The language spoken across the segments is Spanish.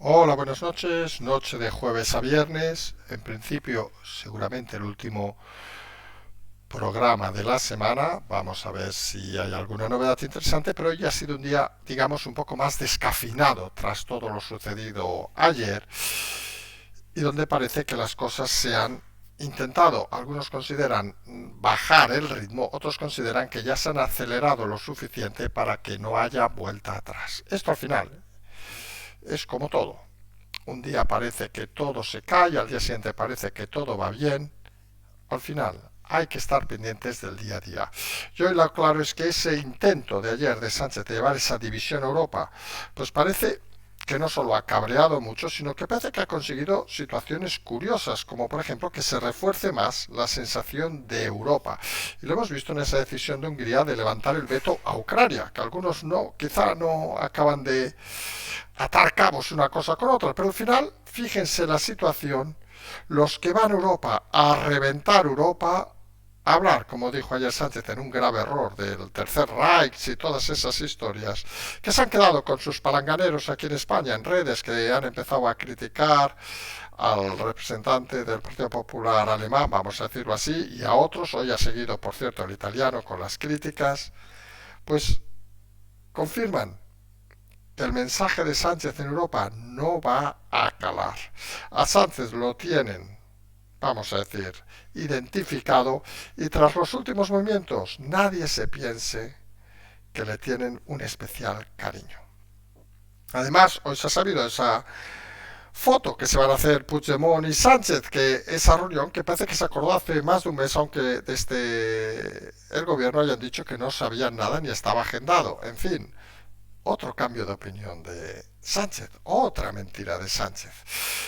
Hola, buenas noches. Noche de jueves a viernes. En principio, seguramente el último programa de la semana. Vamos a ver si hay alguna novedad interesante, pero hoy ha sido un día, digamos, un poco más descafeinado tras todo lo sucedido ayer y donde parece que las cosas se han intentado. Algunos consideran bajar el ritmo, otros consideran que ya se han acelerado lo suficiente para que no haya vuelta atrás. Esto al final es como todo. Un día parece que todo se cae, al día siguiente parece que todo va bien. Al final hay que estar pendientes del día a día. Yo lo claro es que ese intento de ayer de Sánchez de llevar esa división a Europa, pues parece que no solo ha cabreado mucho, sino que parece que ha conseguido situaciones curiosas, como por ejemplo que se refuerce más la sensación de Europa. Y lo hemos visto en esa decisión de Hungría de levantar el veto a Ucrania, que algunos no, quizá no acaban de atar cabos una cosa con otra, pero al final, fíjense la situación, los que van a Europa a reventar Europa, a hablar, como dijo ayer Sánchez, en un grave error del Tercer Reich y todas esas historias, que se han quedado con sus palanganeros aquí en España en redes, que han empezado a criticar al representante del Partido Popular alemán, vamos a decirlo así, y a otros, hoy ha seguido, por cierto, el italiano con las críticas, pues confirman que el mensaje de Sánchez en Europa no va a calar. A Sánchez lo tienen, vamos a decir, identificado y tras los últimos movimientos nadie se piense que le tienen un especial cariño. Además, hoy se ha sabido esa foto que se van a hacer Puigdemont y Sánchez, que esa reunión que parece que se acordó hace más de un mes, aunque desde el gobierno hayan dicho que no sabían nada ni estaba agendado. En fin, otro cambio de opinión de Sánchez, otra mentira de Sánchez,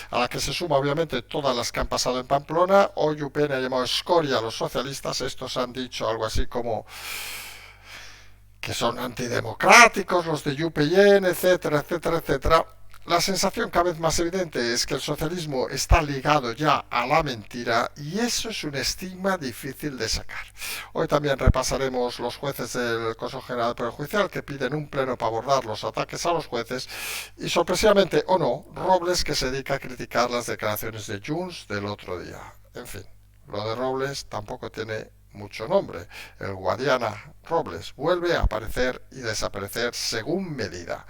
a la que se suma obviamente todas las que han pasado en Pamplona. Hoy UPN ha llamado escoria a los socialistas, estos han dicho algo así como que son antidemocráticos los de UPN, etcétera, etcétera, etcétera. La sensación cada vez más evidente es que el socialismo está ligado ya a la mentira y eso es un estigma difícil de sacar. Hoy también repasaremos los jueces del Consejo General del Poder Judicial que piden un pleno para abordar los ataques a los jueces y sorpresivamente o no, Robles que se dedica a criticar las declaraciones de Junts del otro día. En fin, lo de Robles tampoco tiene mucho nombre. El Guadiana Robles vuelve a aparecer y desaparecer según medida.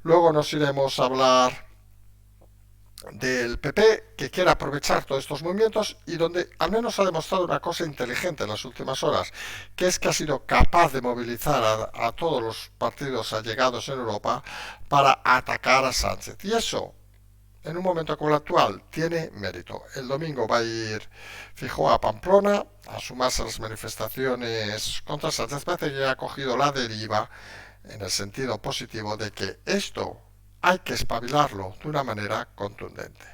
Luego nos iremos a hablar del PP que quiere aprovechar todos estos movimientos y donde al menos ha demostrado una cosa inteligente en las últimas horas, que es que ha sido capaz de movilizar a todos los partidos allegados en Europa para atacar a Sánchez. Y eso, en un momento como el actual, tiene mérito. El domingo va a ir Fijó a Pamplona a sumarse a las manifestaciones contra Sánchez. Parece que ha cogido la deriva en el sentido positivo de que esto hay que espabilarlo de una manera contundente.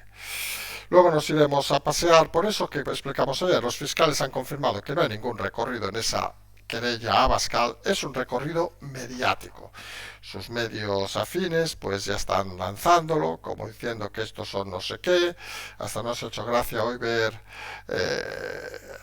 Luego nos iremos a pasear por eso que explicamos ayer. Los fiscales han confirmado que no hay ningún recorrido en esa querella a Abascal, es un recorrido mediático. Sus medios afines pues ya están lanzándolo, como diciendo que estos son no sé qué. Hasta nos ha hecho gracia hoy ver,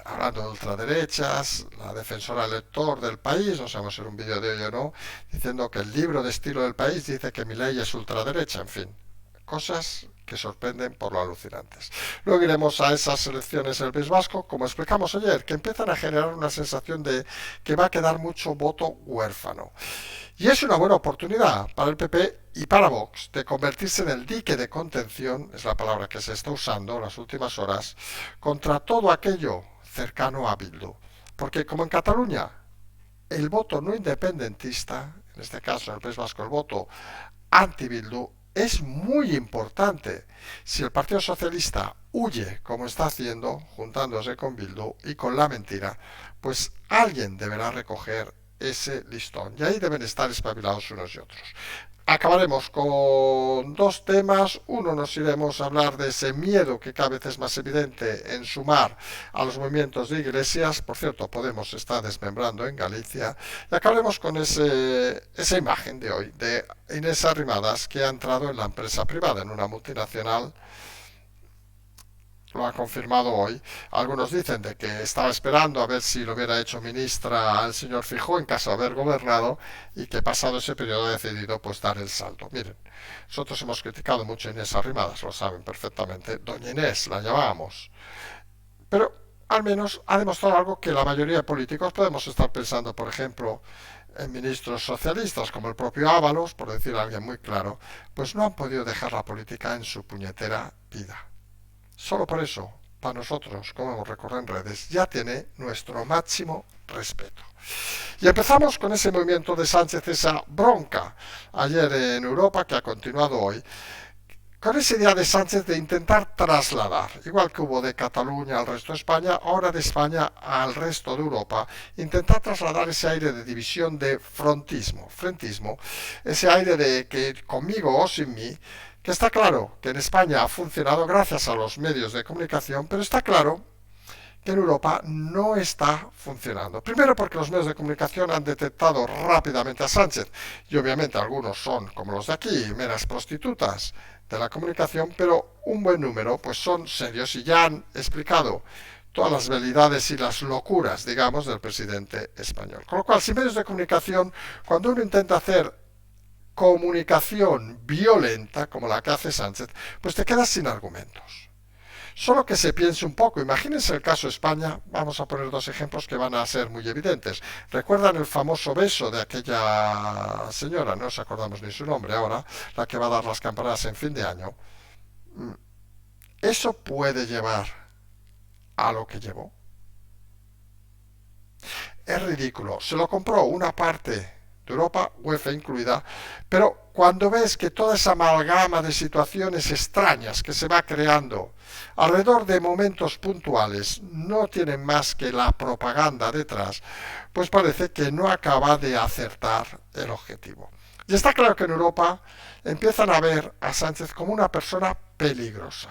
hablando de ultraderechas, la defensora del lector del país, no sabemos si era un vídeo de hoy o no, diciendo que el libro de estilo del país dice que Milei es ultraderecha, en fin. Cosas que sorprenden por lo alucinantes. Luego iremos a esas elecciones del País Vasco, como explicamos ayer, que empiezan a generar una sensación de que va a quedar mucho voto huérfano. Y es una buena oportunidad para el PP y para Vox de convertirse en el dique de contención, es la palabra que se está usando en las últimas horas, contra todo aquello cercano a Bildu. Porque como en Cataluña el voto no independentista, en este caso en el País Vasco el voto anti-Bildu, es muy importante. Si el Partido Socialista huye, como está haciendo, juntándose con Bildu y con la mentira, pues alguien deberá recoger ese listón. Y ahí deben estar espabilados unos y otros. Acabaremos con dos temas. Uno, nos iremos a hablar de ese miedo que cada vez es más evidente en sumar a los movimientos de iglesias. Por cierto, Podemos está desmembrando en Galicia. Y acabaremos con esa imagen de hoy de Inés Arrimadas, que ha entrado en la empresa privada, en una multinacional lo ha confirmado hoy. Algunos dicen de que estaba esperando a ver si lo hubiera hecho ministra al señor Feijóo en caso de haber gobernado y que pasado ese periodo ha decidido pues dar el salto. Miren, nosotros hemos criticado mucho a Inés Arrimadas, lo saben perfectamente. Doña Inés la llamábamos. Pero al menos ha demostrado algo que la mayoría de políticos podemos estar pensando, por ejemplo, en ministros socialistas como el propio Ábalos, por decir a alguien muy claro, pues no han podido dejar la política en su puñetera vida. Solo por eso, para nosotros, como hemos recorrido en redes, ya tiene nuestro máximo respeto. Y empezamos con ese movimiento de Sánchez, esa bronca ayer en Europa que ha continuado hoy, con esa idea de Sánchez de intentar trasladar, igual que hubo de Cataluña al resto de España, ahora de España al resto de Europa, intentar trasladar ese aire de división, de frentismo, ese aire de que conmigo o sin mí, que está claro que en España ha funcionado gracias a los medios de comunicación, pero está claro que en Europa no está funcionando. Primero porque los medios de comunicación han detectado rápidamente a Sánchez y obviamente algunos son, como los de aquí, meras prostitutas de la comunicación, pero un buen número pues son serios y ya han explicado todas las velidades y las locuras, digamos, del presidente español. Con lo cual, sin medios de comunicación, cuando uno intenta hacer comunicación violenta, como la que hace Sánchez, pues te quedas sin argumentos. Solo que se piense un poco. Imagínense el caso de España. Vamos a poner dos ejemplos que van a ser muy evidentes. ¿Recuerdan el famoso beso de aquella señora? No nos acordamos ni su nombre ahora, la que va a dar las campanadas en fin de año. Eso puede llevar a lo que llevó. Es ridículo. Se lo compró una parte de Europa, UEFA incluida, pero cuando ves que toda esa amalgama de situaciones extrañas que se va creando alrededor de momentos puntuales no tienen más que la propaganda detrás, pues parece que no acaba de acertar el objetivo. Y está claro que en Europa empiezan a ver a Sánchez como una persona peligrosa.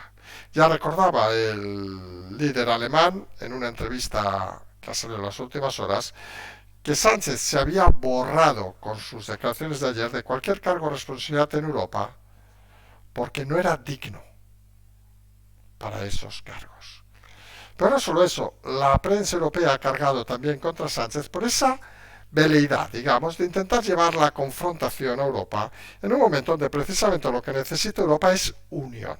Ya recordaba el líder alemán en una entrevista que ha salido en las últimas horas que Sánchez se había borrado con sus declaraciones de ayer de cualquier cargo o responsabilidad en Europa porque no era digno para esos cargos. Pero no solo eso, la prensa europea ha cargado también contra Sánchez por esa veleidad, digamos, de intentar llevar la confrontación a Europa en un momento donde precisamente lo que necesita Europa es unión.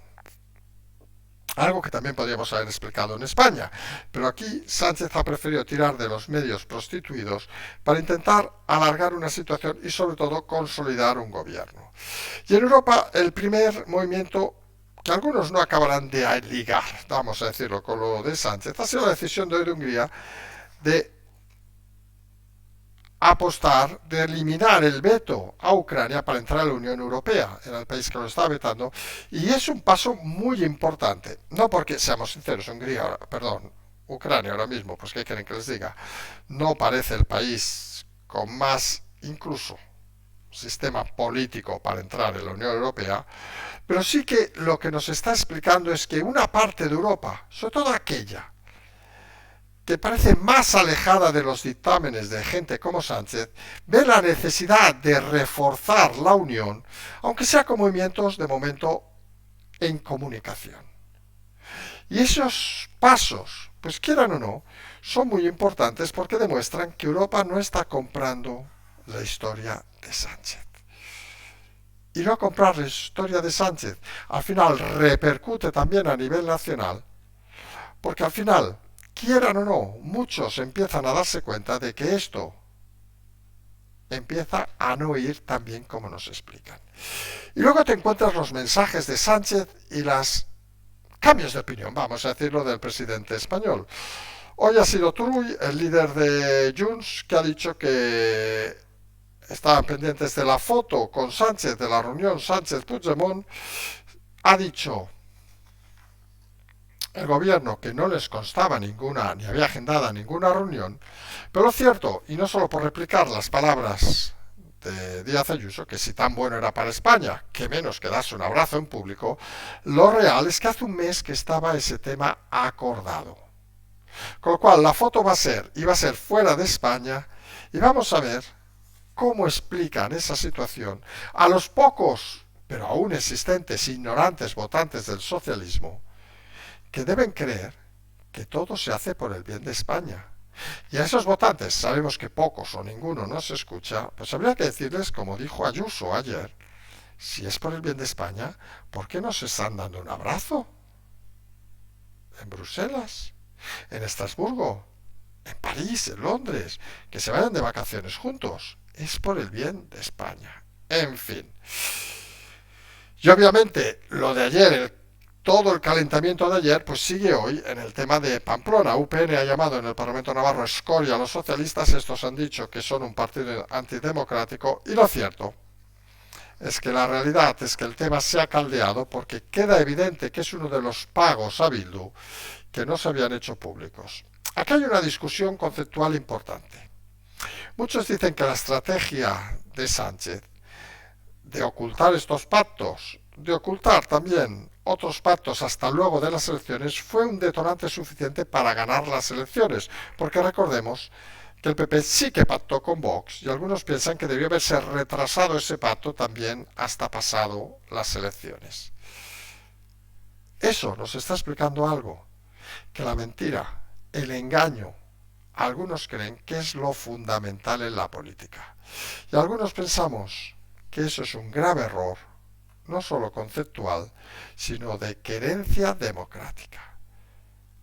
Algo que también podríamos haber explicado en España, pero aquí Sánchez ha preferido tirar de los medios prostituidos para intentar alargar una situación y sobre todo consolidar un gobierno. Y en Europa el primer movimiento que algunos no acabarán de ligar, vamos a decirlo, con lo de Sánchez, ha sido la decisión de hoy de Hungría de apostar, de eliminar el veto a Ucrania para entrar a la Unión Europea. Era el país que lo estaba vetando. Y es un paso muy importante. No porque, seamos sinceros, Ucrania ahora mismo, pues ¿qué quieren que les diga? No parece el país con más, incluso, sistema político para entrar en la Unión Europea, pero sí que lo que nos está explicando es que una parte de Europa, sobre todo aquella que parece más alejada de los dictámenes de gente como Sánchez, ve la necesidad de reforzar la unión, aunque sea con movimientos de momento en comunicación. Y esos pasos, pues quieran o no, son muy importantes porque demuestran que Europa no está comprando la historia de Sánchez. Y no comprar la historia de Sánchez al final repercute también a nivel nacional, porque al final, quieran o no, muchos empiezan a darse cuenta de que esto empieza a no ir tan bien como nos explican. Y luego te encuentras los mensajes de Sánchez y los cambios de opinión, vamos a decirlo, del presidente español. Hoy ha sido Turull, el líder de Junts, que ha dicho que estaban pendientes de la foto con Sánchez, de la reunión Sánchez-Puigdemont. Ha dicho el gobierno que no les constaba ninguna, ni había agendada ninguna reunión, pero lo cierto, y no solo por replicar las palabras de Díaz Ayuso, que si tan bueno era para España, que menos que darse un abrazo en público, lo real es que hace un mes que estaba ese tema acordado. Con lo cual la foto va a ser fuera de España, y vamos a ver cómo explican esa situación a los pocos, pero aún existentes, ignorantes votantes del socialismo, que deben creer que todo se hace por el bien de España. Y a esos votantes, sabemos que pocos o ninguno nos escucha, pues habría que decirles, como dijo Ayuso ayer, si es por el bien de España, ¿por qué no se están dando un abrazo? En Bruselas, en Estrasburgo, en París, en Londres, que se vayan de vacaciones juntos. Es por el bien de España. En fin. Y obviamente lo de ayer, todo el calentamiento de ayer, pues sigue hoy en el tema de Pamplona. UPN ha llamado en el Parlamento Navarro escoria a los socialistas. Estos han dicho que son un partido antidemocrático. Y lo cierto es que la realidad es que el tema se ha caldeado porque queda evidente que es uno de los pagos a Bildu que no se habían hecho públicos. Aquí hay una discusión conceptual importante. Muchos dicen que la estrategia de Sánchez de ocultar estos pactos, de ocultar también otros pactos hasta luego de las elecciones, fue un detonante suficiente para ganar las elecciones, porque recordemos que el PP sí que pactó con Vox y algunos piensan que debió haberse retrasado ese pacto también hasta pasado las elecciones. Eso nos está explicando algo, que la mentira, el engaño, algunos creen que es lo fundamental en la política. Y algunos pensamos que eso es un grave error, no solo conceptual, sino de querencia democrática.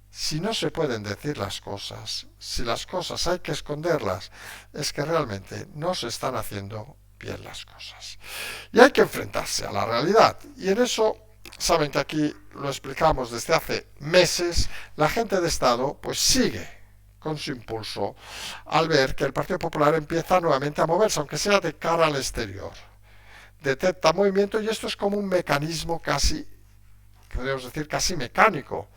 Si no se pueden decir las cosas, si las cosas hay que esconderlas, es que realmente no se están haciendo bien las cosas. Y hay que enfrentarse a la realidad. Y en eso, saben que aquí lo explicamos desde hace meses, la gente de Estado pues sigue con su impulso al ver que el Partido Popular empieza nuevamente a moverse, aunque sea de cara al exterior. Detecta movimiento y esto es como un mecanismo casi, podríamos decir, casi mecánico.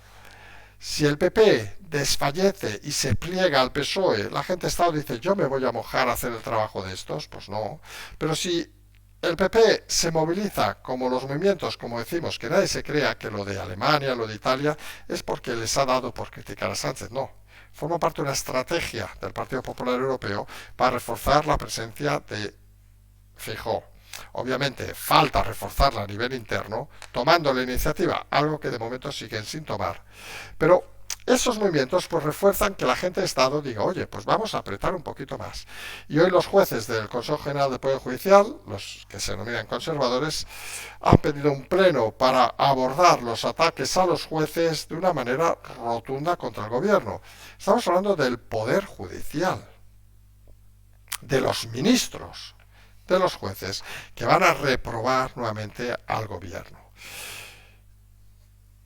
Si el PP desfallece y se pliega al PSOE, la gente de Estado dice, yo me voy a mojar a hacer el trabajo de estos, pues no. Pero si el PP se moviliza como los movimientos, como decimos, que nadie se crea que lo de Alemania, lo de Italia, es porque les ha dado por criticar a Sánchez, no. Forma parte de una estrategia del Partido Popular Europeo para reforzar la presencia de Feijóo. Obviamente falta reforzarla a nivel interno, tomando la iniciativa, algo que de momento siguen sin tomar. Pero esos movimientos pues refuerzan que la gente de Estado diga, oye, pues vamos a apretar un poquito más. Y hoy los jueces del Consejo General del Poder Judicial, los que se denominan conservadores, han pedido un pleno para abordar los ataques a los jueces de una manera rotunda contra el gobierno. Estamos hablando del Poder Judicial, de los ministros, de los jueces, que van a reprobar nuevamente al gobierno.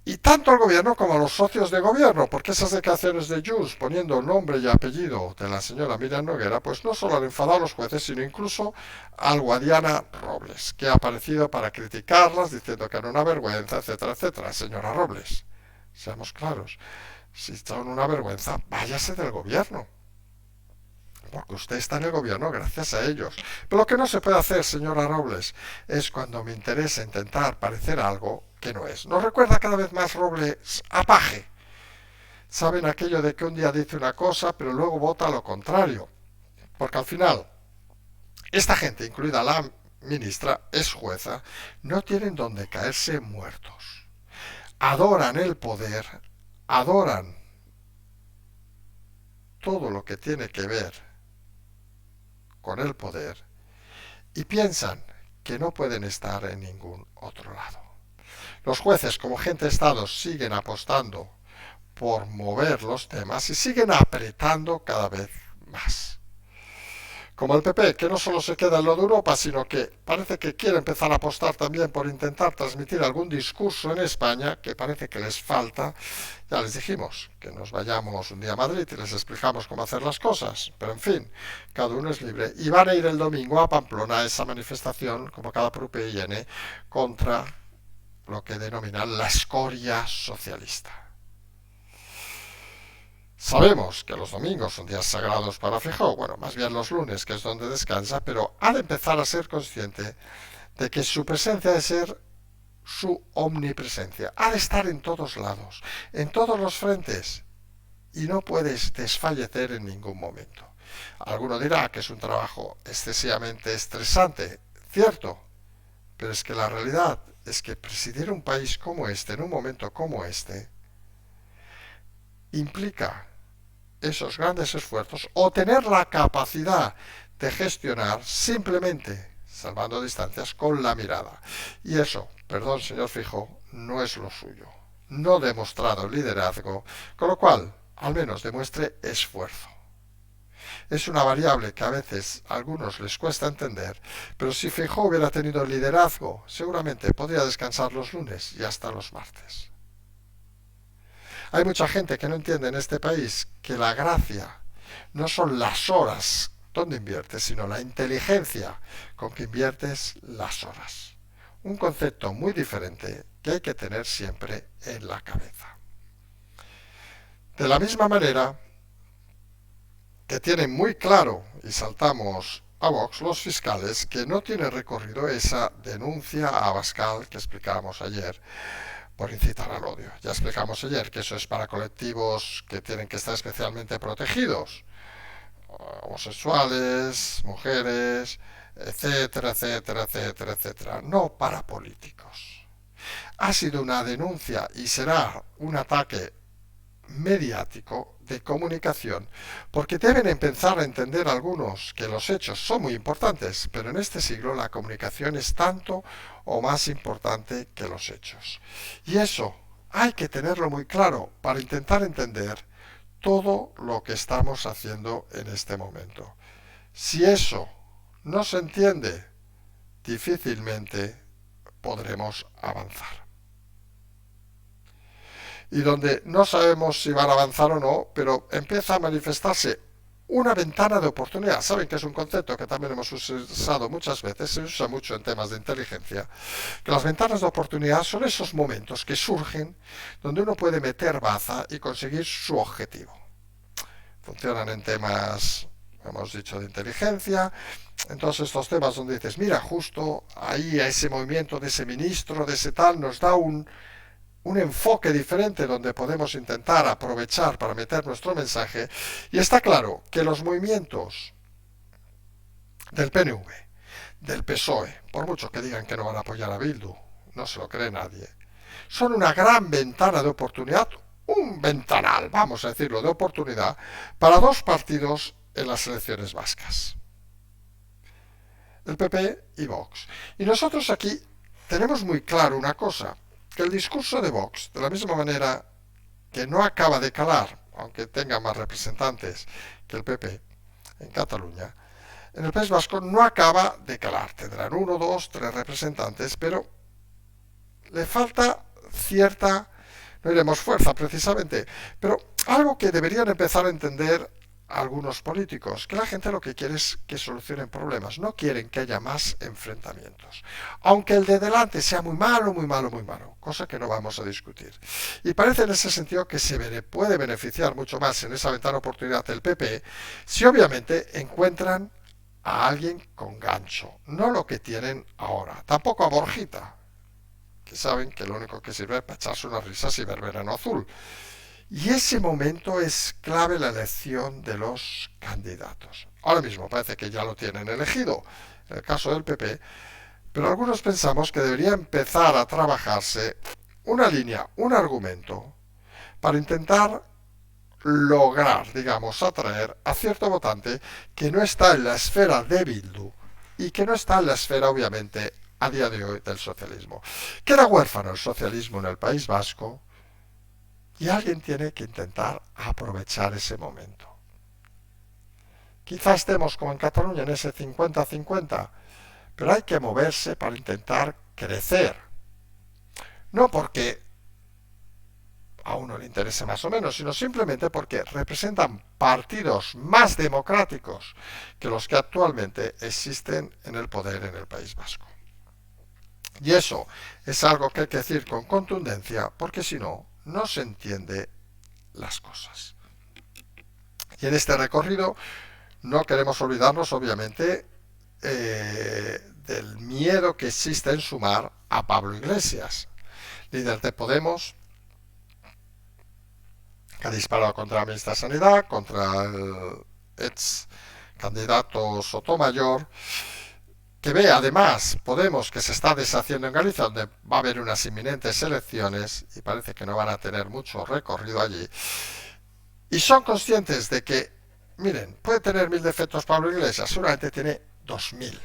Y tanto al gobierno como a los socios de gobierno, porque esas declaraciones de Junts poniendo nombre y apellido de la señora Miriam Noguera, pues no solo han enfadado a los jueces, sino incluso al Guadiana Robles, que ha aparecido para criticarlas, diciendo que era una vergüenza, etcétera, etcétera. Señora Robles, seamos claros, si son una vergüenza, váyase del gobierno. Porque usted está en el gobierno gracias a ellos. Pero lo que no se puede hacer, señora Robles, es cuando me interesa intentar parecer algo que no es. Nos recuerda cada vez más Robles a Paje. Saben aquello de que un día dice una cosa, pero luego vota lo contrario. Porque al final, esta gente, incluida la ministra, es jueza, no tienen donde caerse muertos. Adoran el poder, adoran todo lo que tiene que ver con el poder y piensan que no pueden estar en ningún otro lado. Los jueces, como gente de Estado, siguen apostando por mover los temas y siguen apretando cada vez más. Como el PP, que no solo se queda en lo de Europa, sino que parece que quiere empezar a apostar también por intentar transmitir algún discurso en España, que parece que les falta. Ya les dijimos que nos vayamos un día a Madrid y les explicamos cómo hacer las cosas. Pero en fin, cada uno es libre. Y van a ir el domingo a Pamplona a esa manifestación, convocada por UPyN, contra lo que denominan la escoria socialista. Sabemos que los domingos son días sagrados para Feijóo, bueno, más bien los lunes, que es donde descansa, pero ha de empezar a ser consciente de que su presencia ha de ser su omnipresencia. Ha de estar en todos lados, en todos los frentes, y no puedes desfallecer en ningún momento. Alguno dirá que es un trabajo excesivamente estresante, cierto, pero es que la realidad es que presidir un país como este, en un momento como este, implica esos grandes esfuerzos o tener la capacidad de gestionar simplemente salvando distancias con la mirada. Y eso, perdón señor Fijo, no es lo suyo. No ha demostrado liderazgo, con lo cual al menos demuestre esfuerzo. Es una variable que a veces a algunos les cuesta entender, pero si Feijóo hubiera tenido liderazgo, seguramente podría descansar los lunes y hasta los martes. Hay mucha gente que no entiende en este país que la gracia no son las horas donde inviertes, sino la inteligencia con que inviertes las horas. Un concepto muy diferente que hay que tener siempre en la cabeza. De la misma manera que tienen muy claro, y saltamos a Vox, los fiscales, que no tiene recorrido esa denuncia a Abascal que explicábamos ayer por incitar al odio. Ya explicamos ayer que eso es para colectivos que tienen que estar especialmente protegidos, homosexuales, mujeres, etcétera, etcétera, etcétera, etcétera, no para políticos. Ha sido una denuncia y será un ataque mediático de comunicación, porque deben empezar a entender algunos que los hechos son muy importantes, pero en este siglo la comunicación es tanto o más importante que los hechos. Y eso hay que tenerlo muy claro para intentar entender todo lo que estamos haciendo en este momento. Si eso no se entiende, difícilmente podremos avanzar. Y donde no sabemos si van a avanzar o no, pero empieza a manifestarse una ventana de oportunidad. Saben que es un concepto que también hemos usado muchas veces, se usa mucho en temas de inteligencia, que las ventanas de oportunidad son esos momentos que surgen donde uno puede meter baza y conseguir su objetivo. Funcionan en temas, hemos dicho, de inteligencia, en todos estos temas donde dices, mira, justo ahí a ese movimiento de ese ministro, de ese tal, nos da un enfoque diferente donde podemos intentar aprovechar para meter nuestro mensaje. Y está claro que los movimientos del PNV, del PSOE, por mucho que digan que no van a apoyar a Bildu, no se lo cree nadie, son una gran ventana de oportunidad, un ventanal, vamos a decirlo, de oportunidad para dos partidos en las elecciones vascas, el PP y Vox. Y nosotros aquí tenemos muy claro una cosa, que el discurso de Vox, de la misma manera que no acaba de calar, aunque tenga más representantes que el PP en Cataluña, en el País Vasco no acaba de calar. Tendrán 1, 2, 3 representantes, pero le falta cierta, no diremos fuerza precisamente, pero algo que deberían empezar a entender algunos políticos, que la gente lo que quiere es que solucionen problemas, no quieren que haya más enfrentamientos, aunque el de delante sea muy malo, muy malo, muy malo, cosa que no vamos a discutir. Y parece en ese sentido que se puede beneficiar mucho más en esa ventana de oportunidad del PP si obviamente encuentran a alguien con gancho, no lo que tienen ahora, tampoco a Borjita, que saben que lo único que sirve es para echarse unas risas y ver verano azul. Y ese momento es clave la elección de los candidatos. Ahora mismo parece que ya lo tienen elegido, en el caso del PP, pero algunos pensamos que debería empezar a trabajarse una línea, un argumento, para intentar lograr, digamos, atraer a cierto votante que no está en la esfera de Bildu y que no está en la esfera, obviamente, a día de hoy del socialismo. Queda huérfano el socialismo en el País Vasco, y alguien tiene que intentar aprovechar ese momento. Quizás estemos como en Cataluña en ese 50-50, pero hay que moverse para intentar crecer. No porque a uno le interese más o menos, sino simplemente porque representan partidos más democráticos que los que actualmente existen en el poder en el País Vasco. Y eso es algo que hay que decir con contundencia, porque si no, no se entiende las cosas. Y en este recorrido no queremos olvidarnos, obviamente, del miedo que existe en sumar a Pablo Iglesias, líder de Podemos, que ha disparado contra la ministra de Sanidad, contra el ex candidato Sotomayor, que ve además Podemos que se está deshaciendo en Galicia, donde va a haber unas inminentes elecciones y parece que no van a tener mucho recorrido allí. Y son conscientes de que, miren, puede tener 1000 defectos Pablo Iglesias, seguramente tiene 2000.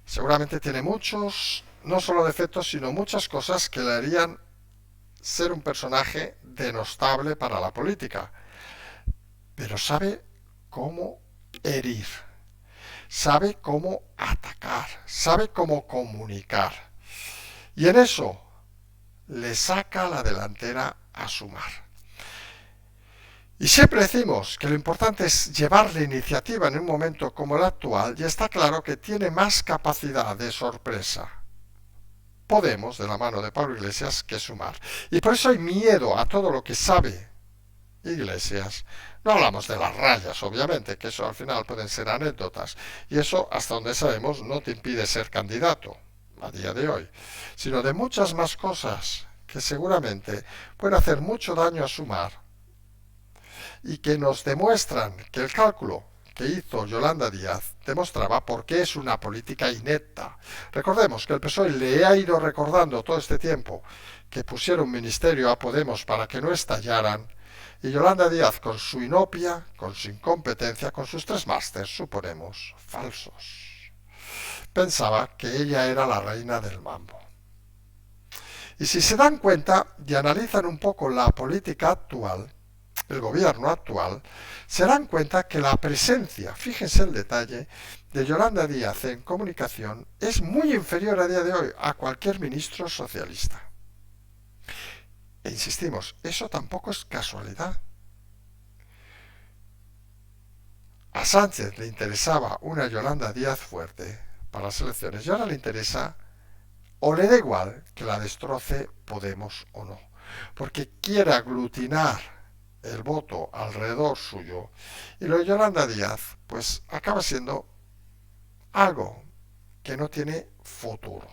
Seguramente tiene muchos, no solo defectos, sino muchas cosas que le harían ser un personaje denostable para la política. Pero sabe cómo herir, sabe cómo atacar, sabe cómo comunicar. Y en eso le saca la delantera a Sumar. Y siempre decimos que lo importante es llevar la iniciativa en un momento como el actual, y está claro que tiene más capacidad de sorpresa Podemos, de la mano de Pablo Iglesias, que Sumar. Y por eso hay miedo a todo lo que sabe Iglesias. No hablamos de las rayas, obviamente, que eso al final pueden ser anécdotas, y eso, hasta donde sabemos, no te impide ser candidato a día de hoy, sino de muchas más cosas que seguramente pueden hacer mucho daño a Sumar y que nos demuestran que el cálculo que hizo Yolanda Díaz demostraba por qué es una política inepta. Recordemos que el PSOE le ha ido recordando todo este tiempo que pusieron un ministerio a Podemos para que no estallaran, y Yolanda Díaz, con su inopia, con su incompetencia, con sus 3 másters, suponemos, falsos, pensaba que ella era la reina del mambo. Y si se dan cuenta y analizan un poco la política actual, el gobierno actual, se dan cuenta que la presencia, fíjense el detalle, de Yolanda Díaz en comunicación es muy inferior a día de hoy a cualquier ministro socialista. E insistimos, eso tampoco es casualidad. A Sánchez le interesaba una Yolanda Díaz fuerte para las elecciones y ahora le interesa o le da igual que la destroce Podemos o no, porque quiere aglutinar el voto alrededor suyo, y lo de Yolanda Díaz pues acaba siendo algo que no tiene futuro.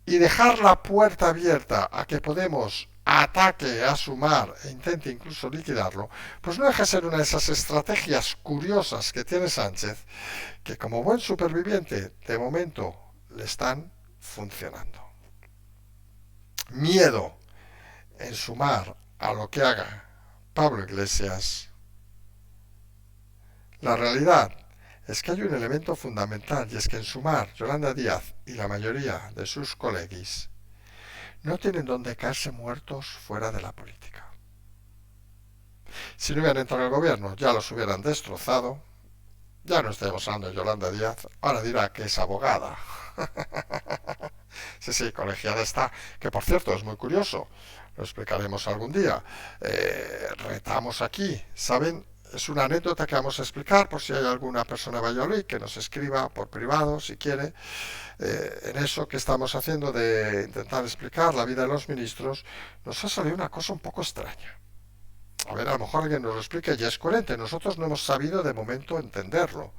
Y dejar la puerta abierta a que Podemos ataque a Sumar e intente incluso liquidarlo, pues no deja de ser una de esas estrategias curiosas que tiene Sánchez, que como buen superviviente de momento le están funcionando. Miedo en Sumar a lo que haga Pablo Iglesias. La realidad es que hay un elemento fundamental, y es que en Sumar, Yolanda Díaz y la mayoría de sus coleguis no tienen donde caerse muertos fuera de la política. Si no hubieran entrado en el gobierno, ya los hubieran destrozado. Ya no estamos hablando de Yolanda Díaz, ahora dirá que es abogada. Sí, colegiada está, que por cierto es muy curioso, lo explicaremos algún día. Retamos aquí, ¿saben? Es una anécdota que vamos a explicar por si hay alguna persona de Valladolid que nos escriba por privado, si quiere. En eso que estamos haciendo de intentar explicar la vida de los ministros, nos ha salido una cosa un poco extraña. A ver, a lo mejor alguien nos lo explique y es coherente. Nosotros no hemos sabido de momento entenderlo.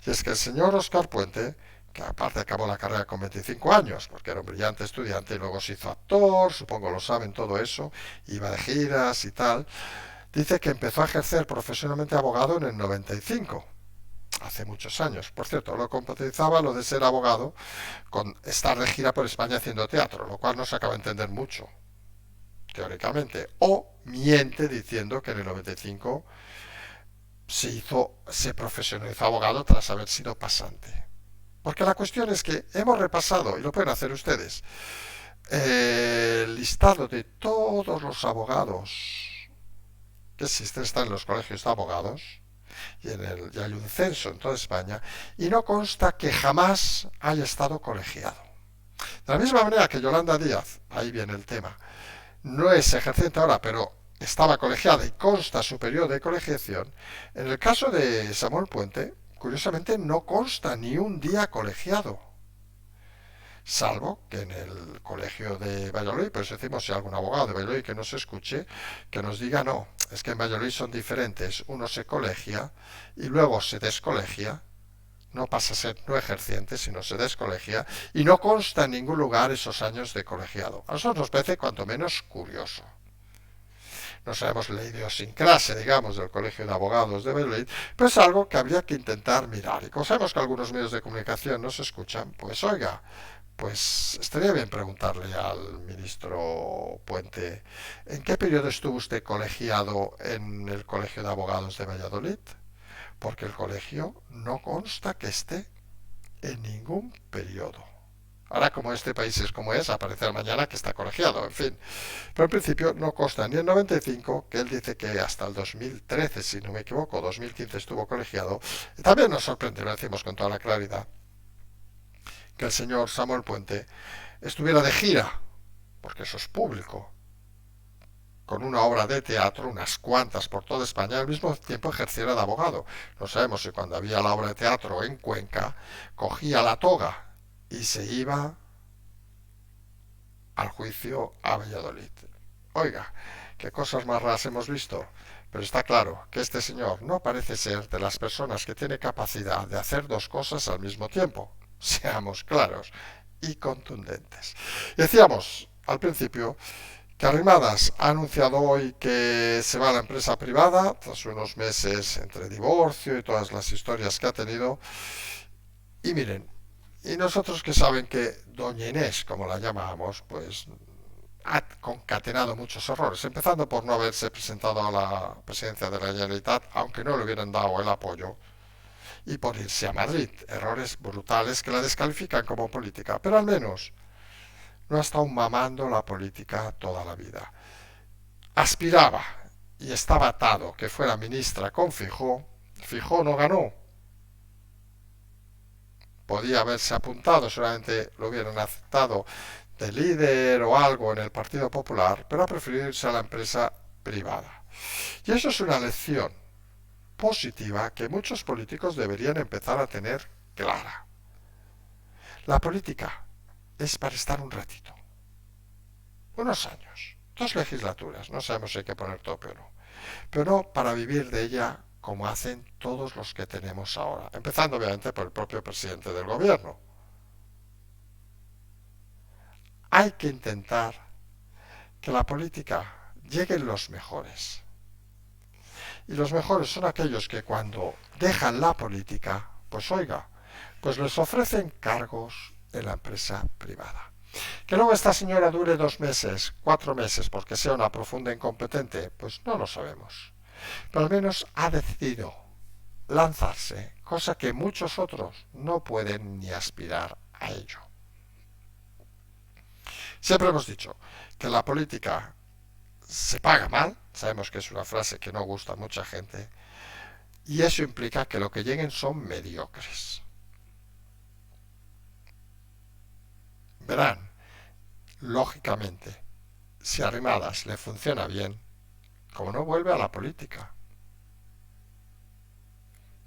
Y es que el señor Óscar Puente, que aparte acabó la carrera con 25 años, porque era un brillante estudiante y luego se hizo actor, supongo lo saben todo eso, iba de giras y tal, dice que empezó a ejercer profesionalmente abogado en el 95, hace muchos años. Por cierto, lo compatibilizaba lo de ser abogado con estar de gira por España haciendo teatro, lo cual no se acaba de entender mucho, teóricamente. O miente diciendo que en el 95 se profesionalizó abogado tras haber sido pasante. Porque la cuestión es que hemos repasado, y lo pueden hacer ustedes, el listado de todos los abogados que existen, están en los colegios de abogados, y hay un censo en toda España, y no consta que jamás haya estado colegiado. De la misma manera que Yolanda Díaz, ahí viene el tema, no es ejerciente ahora, pero estaba colegiada y consta su periodo de colegiación, en el caso de Samuel Puente, curiosamente no consta ni un día colegiado. Salvo que en el colegio de Valladolid, pues decimos si hay algún abogado de Valladolid que nos escuche, que nos diga no, es que en Valladolid son diferentes, uno se colegia y luego se descolegia, no pasa a ser no ejerciente, sino se descolegia, y no consta en ningún lugar esos años de colegiado. A nosotros nos parece cuanto menos curioso. No sabemos la idiosincrasia, digamos, del Colegio de Abogados de Valladolid, pero es algo que habría que intentar mirar. Y como sabemos que algunos medios de comunicación nos escuchan, pues oiga, pues estaría bien preguntarle al ministro Puente, ¿en qué periodo estuvo usted colegiado en el Colegio de Abogados de Valladolid? Porque el colegio no consta que esté en ningún periodo. Ahora, como este país es como es, aparecerá mañana que está colegiado, en fin. Pero al principio no consta ni en 95, que él dice que hasta el 2013, si no me equivoco, 2015 estuvo colegiado. Y también nos sorprende, lo decimos con toda la claridad, que el señor Samuel Puente estuviera de gira, porque eso es público, con una obra de teatro, unas cuantas por toda España, al mismo tiempo ejerciera de abogado. No sabemos si cuando había la obra de teatro en Cuenca, cogía la toga y se iba al juicio a Valladolid. Oiga, qué cosas más raras hemos visto. Pero está claro que este señor no parece ser de las personas que tiene capacidad de hacer dos cosas al mismo tiempo. Seamos claros y contundentes. Decíamos al principio que Arrimadas ha anunciado hoy que se va a la empresa privada tras unos meses entre divorcio y todas las historias que ha tenido. Y miren, y nosotros que saben que Doña Inés, como la llamábamos, pues ha concatenado muchos errores, empezando por no haberse presentado a la presidencia de la Generalitat, aunque no le hubieran dado el apoyo, y por irse a Madrid. Errores brutales que la descalifican como política, pero al menos no ha estado mamando la política toda la vida. Aspiraba y estaba atado que fuera ministra con Fijó. Fijó no ganó. Podía haberse apuntado, seguramente lo hubieran aceptado de líder o algo en el Partido Popular, pero ha preferido irse a la empresa privada. Y eso es una lección positiva que muchos políticos deberían empezar a tener clara. La política es para estar un ratito, unos años, 2 legislaturas, no sabemos si hay que poner tope o no, pero no para vivir de ella como hacen todos los que tenemos ahora, empezando obviamente por el propio presidente del gobierno. Hay que intentar que la política lleguen los mejores. Y los mejores son aquellos que cuando dejan la política, pues oiga, pues les ofrecen cargos en la empresa privada. Que luego esta señora dure 2 meses, 4 meses, porque sea una profunda incompetente, pues no lo sabemos. Pero al menos ha decidido lanzarse, cosa que muchos otros no pueden ni aspirar a ello. Siempre hemos dicho que la política se paga mal, sabemos que es una frase que no gusta a mucha gente, y eso implica que lo que lleguen son mediocres. Verán, lógicamente, si a Arrimadas le funciona bien, como no vuelve a la política.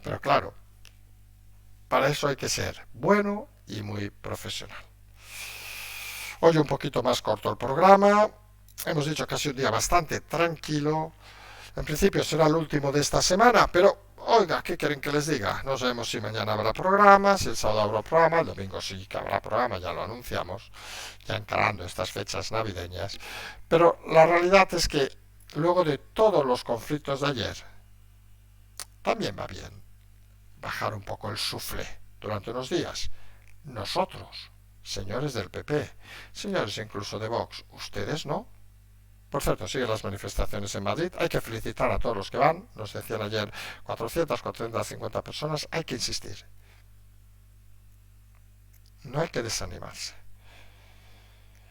Pero claro, para eso hay que ser bueno y muy profesional. Hoy un poquito más corto el programa. Hemos dicho que ha sido un día bastante tranquilo. En principio será el último de esta semana, pero oiga, ¿qué quieren que les diga? No sabemos si mañana habrá programa, si el sábado habrá programa, el domingo sí que habrá programa, ya lo anunciamos, ya encarando estas fechas navideñas. Pero la realidad es que luego de todos los conflictos de ayer, también va bien bajar un poco el suflé durante unos días. Nosotros, señores del PP, señores incluso de Vox, ustedes no. Por cierto, siguen las manifestaciones en Madrid. Hay que felicitar a todos los que van. Nos decían ayer 450 personas. Hay que insistir. No hay que desanimarse.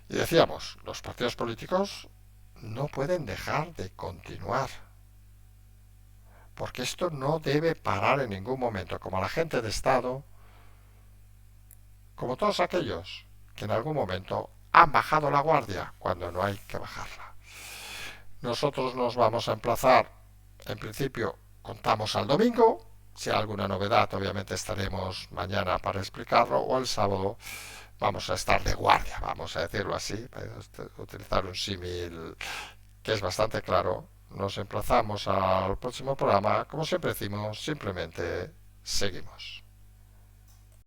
Y decíamos, los partidos políticos no pueden dejar de continuar. Porque esto no debe parar en ningún momento. Como la gente de Estado, como todos aquellos que en algún momento han bajado la guardia cuando no hay que bajarla. Nosotros nos vamos a emplazar, en principio contamos al domingo, si hay alguna novedad obviamente estaremos mañana para explicarlo, o el sábado vamos a estar de guardia, vamos a decirlo así, para utilizar un símil que es bastante claro. Nos emplazamos al próximo programa, como siempre decimos, simplemente seguimos.